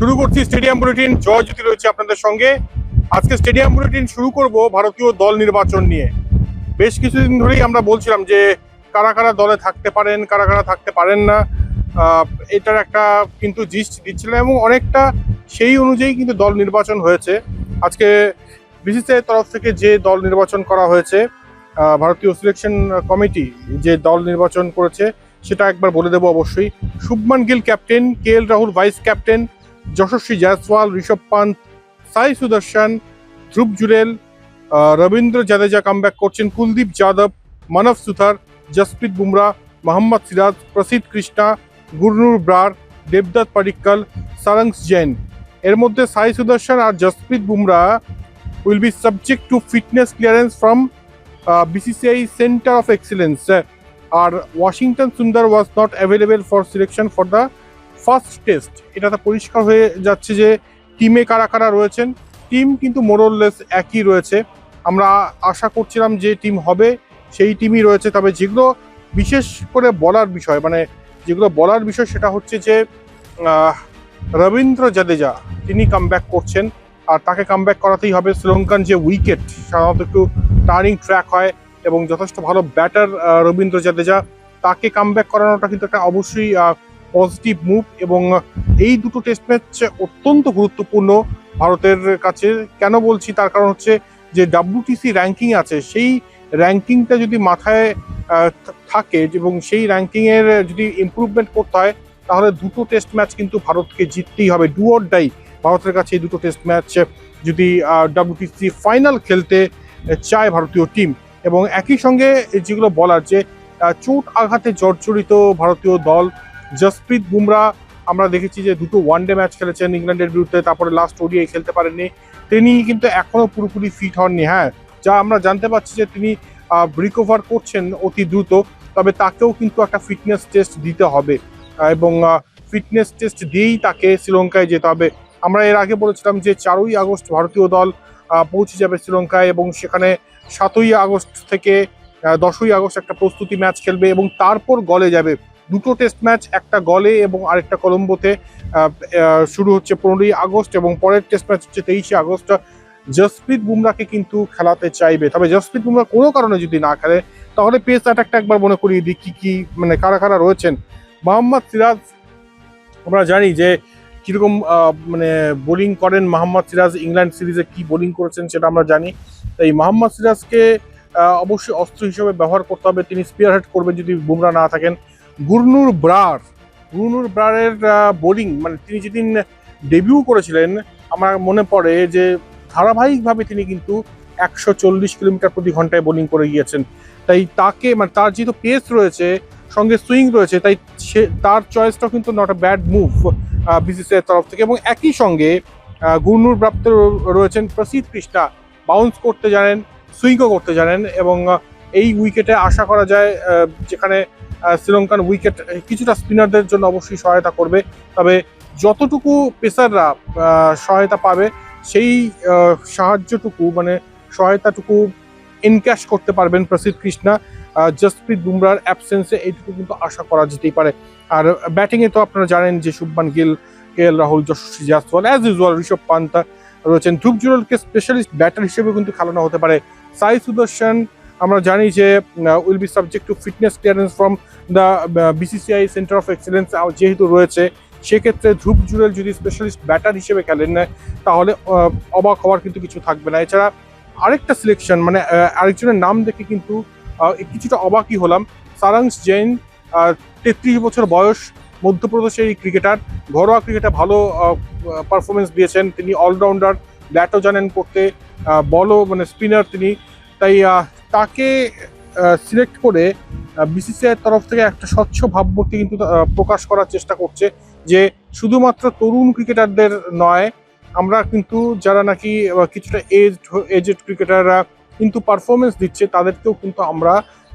শুরু করছি stadium bulletin. জয় জ্যোতি রয়েছে আপনাদের সঙ্গে। আজকে স্টেডিয়াম বুলেটিন শুরু করব ভারতীয় দল নির্বাচন নিয়ে। বেশ কিছুদিন ধরেই আমরা বলছিলাম যে কারা কারা দলে থাকতে পারেন, কারা কারা থাকতে পারেন না, এটার একটা কিন্তু জিস্ট দিচ্ছিলাম এবং অনেকটা সেই অনুযায়ী কিন্তু দল নির্বাচন হয়েছে। আজকে বিসিসিআই তরফ থেকে যে দল নির্বাচন করা হয়েছে, ভারতীয় সিলেকশন কমিটি যে দল নির্বাচন করেছে সেটা একবার বলে দেবো অবশ্যই। Shubman Gill captain, KL Rahul vice captain, Yashasvi Jaiswal, Rishabh Pant, Sai Sudharsan, Dhruv Jurel, Ravindra Jadeja comeback করছেন, কুলদীপ যাদব, মানব সুথার, জসপ্রীত বুমরা, মোহাম্মদ সিরাজ, প্রসিদ্ধ কৃষ্ণা, গুরনুর ব্রার, দেবদত্ত পাডিক্কল, সারাংশ জৈন। এর মধ্যে সাই সুদর্শন আর Jasprit Bumrah will be subject to fitness clearance from BCCI Center of Excellence. আর Washington Sundar was not available for selection for the first test. এটা তো পরিষ্কার হয়ে যাচ্ছে যে টিমে কারা কারা রয়েছেন। টিম কিন্তু মোরললেস একই রয়েছে। আমরা আশা করছিলাম যে টিম হবে সেই টিমই রয়েছে। তবে যেগুলো বিশেষ করে বলার বিষয়, যেগুলো বলার বিষয় সেটা হচ্ছে যে রবীন্দ্র জাদেজা তিনি কামব্যাক করছেন আর তাকে কামব্যাক করাতেই হবে। শ্রীলঙ্কান যে উইকেট সাধারণত একটু টার্নিং ট্র্যাক হয় এবং যথেষ্ট ভালো ব্যাটার রবীন্দ্র জাদেজা, তাকে কামব্যাক করানোটা কিন্তু একটা অবশ্যই পজিটিভ মুভ। এবং এই দুটো টেস্ট ম্যাচ অত্যন্ত গুরুত্বপূর্ণ ভারতের কাছে। কেন বলছি তার কারণ হচ্ছে যে WTC র্যাঙ্কিং আছে, সেই র্যাঙ্কিংটা যদি মাথায় থাকে এবং সেই র্যাঙ্কিংয়ের যদি ইমপ্রুভমেন্ট করতে হয় তাহলে দুটো টেস্ট ম্যাচ কিন্তু ভারতকে জিততেই হবে। ডু অর ডাই ভারতের কাছে এই দুটো টেস্ট ম্যাচ যদি WTC ফাইনাল খেলতে চায় ভারতীয় টিম। এবং একই সঙ্গে যেগুলো বলার যে চোট আঘাতে জর্জরিত ভারতীয় দল, জসপ্রীত বুমরা আমরা দেখেছি যে দুটো ওয়ানডে ম্যাচ খেলেছেন ইংল্যান্ডের বিরুদ্ধে, তারপরে লাস্ট ODI খেলতে পারেননি। তিনি কিন্তু এখনো পুরোপুরি ফিট হননি। হ্যাঁ, যা আমরা জানতে পারছি যে তিনি রিকভার করছেন অতি দ্রুত, তবে তাকেও কিন্তু একটা ফিটনেস টেস্ট দিতে হবে এবং ফিটনেস টেস্ট দিয়েই তাকে শ্রীলঙ্কায় যেতে হবে। আমরা এর আগে বলেছিলাম যে 4ই আগস্ট ভারতীয় দল পৌঁছে যাবে শ্রীলঙ্কায় এবং সেখানে 7ই আগস্ট থেকে 10ই আগস্ট একটা প্রস্তুতি ম্যাচ খেলবে এবং তারপর গলে যাবে। দুটো টেস্ট ম্যাচ, একটা গলে এবং আরেকটা কলম্বোতে শুরু হচ্ছে 15ই আগস্ট এবং পরের টেস্ট ম্যাচ হচ্ছে 23শে আগস্ট। জসপ্রীত বুমরাকে কিন্তু খেলাতে চাইবে, তবে জসপ্রীত বুমরা কোনো কারণে যদি না খেলে তাহলে পেস অ্যাটাকটা একবার মনে করিয়ে দিই কি কারা কারা রয়েছেন। মোহাম্মদ সিরাজ, আমরা জানি যে কিরকম বোলিং করেন মোহাম্মদ সিরাজ, ইংল্যান্ড সিরিজে কি বোলিং করেছেন সেটা আমরা জানি। তাই মোহাম্মদ সিরাজকে অবশ্যই অস্ত্র হিসেবে ব্যবহার করতে হবে। তিনি স্পিয়ার হেড করবেন যদি বুমরা না থাকেন। গুরনুর ব্রারের বোলিং, তিনি যেদিন ডেবিউ করেছিলেন আমার মনে পড়ে যে ধারাবাহিকভাবে তিনি কিন্তু 140 কিলোমিটার প্রতি ঘন্টায় বোলিং করে গিয়েছেন। তাই তাকে তার যেহেতু পেস রয়েছে সঙ্গে সুইং রয়েছে, তাই তার চয়েসটাও কিন্তু not a bad move BCCI তরফ থেকে। এবং একই সঙ্গে গুরনুর প্রাপ্ত রয়েছেন প্রসিদ্ধ কৃষ্ণা, বাউন্স করতে জানেন, সুইংও করতে জানেন এবং এই উইকেটে আশা করা যায় যেখানে শ্রীলঙ্কান উইকেট কিছুটা স্পিনারদের জন্য অবশ্যই সহায়তা করবে। তবে যতটুকু পেসাররা সহায়তা পাবে সেই সহায়তাটুকু এনক্যাশ করতে পারবেন প্রসিদ্ধ কৃষ্ণা। জসপ্রীত বুমরার অ্যাবসেন্সে এইটুকু কিন্তু আশা করা যেতেই পারে। আর ব্যাটিংয়ে তো আপনারা জানেন যে শুভমান গিল, KL রাহুল, যশস্বী জয়সওয়াল, অ্যাজ ইউজুয়াল ঋষভ পান্ত রয়েছেন। ধ্রুব জুরেলকে স্পেশালিস্ট ব্যাটার হিসেবে কিন্তু খেলানো হতে পারে। সাই সুদর্শন আমরা জানি যে will be subject to fitness clearance from the BCCI centre of excellence যেহেতু রয়েছে, সেক্ষেত্রে ধ্রুব জুরেল যদি স্পেশালিস্ট ব্যাটার হিসেবে খেলেন তাহলে অবাক হওয়ার কিন্তু কিছু থাকবে না। এছাড়া আরেকটা সিলেকশন আরেকজনের নাম দেখে কিন্তু কিছুটা অবাকই হলাম। সারাংশ জৈন, 33 বছর বয়স, মধ্যপ্রদেশের এই ক্রিকেটার, ঘরোয়া ক্রিকেটে ভালো পারফরমেন্স দিয়েছেন। তিনি অলরাউন্ডার, ব্যাটও জানেন করতে, বলও স্পিনার তিনি। তাই তাকে সিলেক্ট করে BCCI তরফ থেকে একটা স্বচ্ছ ভাবমূর্তি কিন্তু প্রকাশ করার চেষ্টা করছে যে শুধুমাত্র তরুণ ক্রিকেটারদের নয়, আমরা কিন্তু যারা নাকি কিছুটা এজড ক্রিকেটাররা কিন্তু পারফরমেন্স দিচ্ছে তাদেরকেও কিন্তু আমরা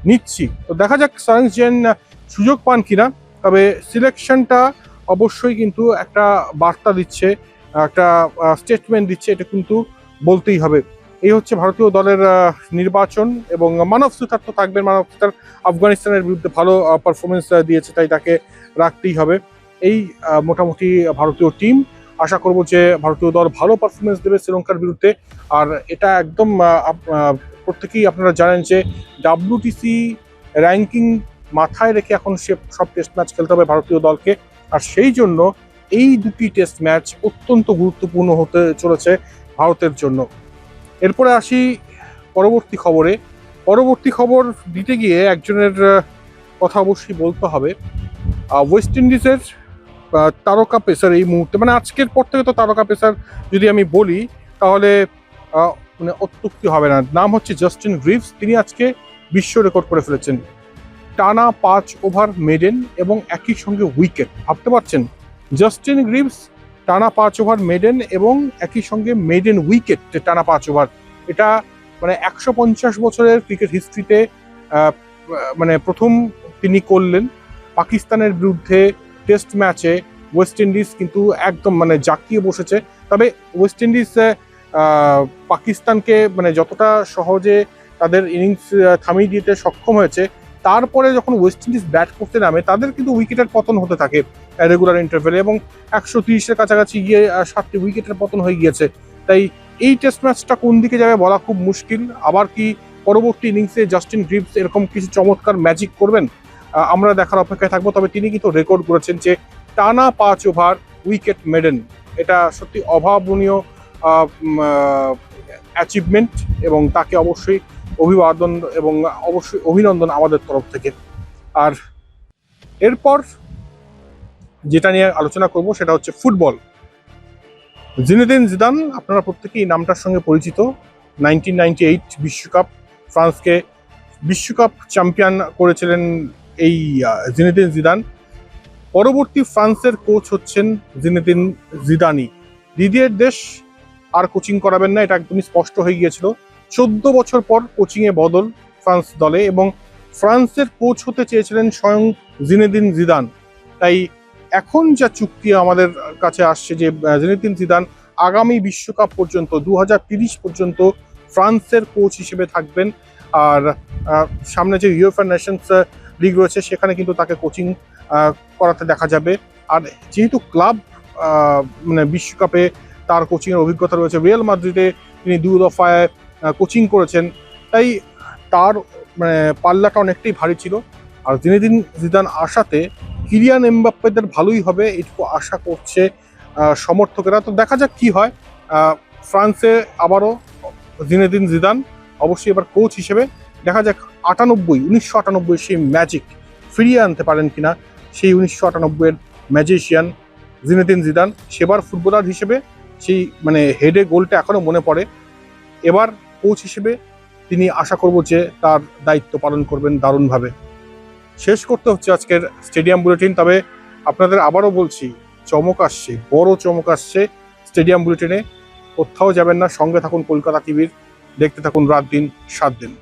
নিচ্ছি। তো দেখা যাক সারাংশ জৈন সুযোগ পান কিনা। তবে সিলেকশনটা অবশ্যই কিন্তু একটা বার্তা দিচ্ছে, একটা স্টেটমেন্ট দিচ্ছে, এটা কিন্তু বলতেই হবে। এই হচ্ছে ভারতীয় দলের নির্বাচন। এবং মানব সুতার তো থাকবেন, মানব সুতার আফগানিস্তানের বিরুদ্ধে ভালো পারফরমেন্স দিয়েছে, তাই তাকে রাখতেই হবে। এই মোটামুটি ভারতীয় টিম। আশা করব যে ভারতীয় দল ভালো পারফরমেন্স দেবে শ্রীলঙ্কার বিরুদ্ধে। আর এটা একদম প্রত্যেকেই আপনারা জানেন যে WTC র্যাঙ্কিং মাথায় রেখে এখন সব টেস্ট ম্যাচ খেলতে হবে ভারতীয় দলকে। আর সেই জন্য এই দুটি টেস্ট ম্যাচ অত্যন্ত গুরুত্বপূর্ণ হতে চলেছে ভারতের জন্য। এরপরে আসি পরবর্তী খবরে। পরবর্তী খবর দিতে গিয়ে একজনের কথা অবশ্যই বলতে হবে। ওয়েস্ট ইন্ডিজের তারকা পেসার এই মুহূর্তে, মানে আজকের পর থেকে তো তারকা পেসার যদি আমি বলি তাহলে মানে অত্যুক্তি হবে না। নাম হচ্ছে জাস্টিন গ্রিভস। তিনি আজকে বিশ্ব রেকর্ড করে ফেলেছেন। টানা 5 ওভার মেডেন এবং একই সঙ্গে উইকেট। ভাবতে পারছেন, জাস্টিন গ্রিভস টানা 5 ওভার মেডেন এবং একই সঙ্গে মেডেন উইকেট টানা 5 ওভার। এটা মানে 150 বছরের ক্রিকেট হিস্ট্রিতে মানে প্রথম তিনি করলেন। পাকিস্তানের বিরুদ্ধে টেস্ট ম্যাচে ওয়েস্ট ইন্ডিজ কিন্তু একদম মানে জাঁকিয়ে বসেছে। তবে ওয়েস্ট ইন্ডিজ পাকিস্তানকে মানে যতটা সহজে তাদের ইনিংস থামিয়ে দিতে সক্ষম হয়েছে, তারপরে যখন ওয়েস্ট ইন্ডিজ ব্যাট করতে নামে তাদের কিন্তু উইকেটের পতন হতে থাকে রেগুলার ইন্টারভেলে, এবং 130-এর কাছাকাছি গিয়ে 7টি উইকেটের পতন হয়ে গিয়েছে। তাই এই টেস্ট ম্যাচটা কোন দিকে যাবে বলা খুব মুশকিল। আবার কি পরবর্তী ইনিংসে জাস্টিন গ্রিভস এরকম কিছু চমৎকার ম্যাজিক করবেন, আমরা দেখার অপেক্ষায় থাকবো। তবে তিনি কিন্তু রেকর্ড করেছেন যে টানা 5 ওভার উইকেট মেডেন। এটা সত্যি অভাবনীয় অ্যাচিভমেন্ট, এবং তাকে অবশ্যই অভিবাদন এবং অবশ্যই অভিনন্দন আমাদের তরফ থেকে। আর এরপর যেটা নিয়ে আলোচনা করব সেটা হচ্ছে ফুটবল। জিনেদিন জিদান, আপনারা প্রত্যেকেই নামটার সঙ্গে পরিচিত। 1998 বিশ্বকাপ, ফ্রান্সকে বিশ্বকাপ চ্যাম্পিয়ন করেছিলেন এই জিনেদিন জিদান। পরবর্তী ফ্রান্সের কোচ হচ্ছেন জিনেদিন জিদানি। দিদিয়ের দেশ আর কোচিং করাবেন না, এটা একদমই স্পষ্ট হয়ে গিয়েছিল। 14 বছর পর কোচিংয়ে বদল ফ্রান্স দলে, এবং ফ্রান্সের কোচ হতে চেয়েছিলেন স্বয়ং জিনেদিন জিদান। তাই এখন যা চুক্তি আমাদের কাছে আসছে যে জিনেদিন জিদান আগামী বিশ্বকাপ পর্যন্ত 2030 পর্যন্ত ফ্রান্সের কোচ হিসেবে থাকবেন। আর সামনে যে ইউএফএ নেশনস লিগ রয়েছে সেখানে কিন্তু তাকে কোচিং করাতে দেখা যাবে। আর যেহেতু ক্লাব মানে বিশ্বকাপে তার কোচিংয়ের অভিজ্ঞতা রয়েছে, রিয়াল মাদ্রিদে তিনি 2 দফায় কোচিং করেছেন, তাই তার মানে পাল্লাটা অনেকটাই ভারী ছিল। আর জিনেদিন জিদান আসাতে কিলিয়ান এমবাপ্পেদের ভালোই হবে এটুকু আশা করছে সমর্থকেরা। তো দেখা যাক কি হয়। ফ্রান্সে আবারও জিনেদিন জিদান অবশ্যই এবার কোচ হিসেবে। দেখা যাক 1998 সেই ম্যাজিক ফিরিয়ে আনতে পারেন কিনা। সেই 1998-এর ম্যাজিশিয়ান জিনেদিন জিদান, সেবার ফুটবলার হিসেবে সেই মানে হেডে গোলটা এখনো মনে পড়ে। এবার কোচ হিসেবে তিনি আশা করব যে তার দায়িত্ব পালন করবেন দারুণভাবে। শেষ করতে হচ্ছে আজকের স্টেডিয়াম বুলেটিন। তবে আপনাদের আবারও বলছি, চমক আসছে, বড় চমক আসছে স্টেডিয়াম বুলেটিনে। কোথাও যাবেন না, সঙ্গে থাকুন কলকাতা টিভির, দেখতে থাকুন রাত দিন 7 দিন।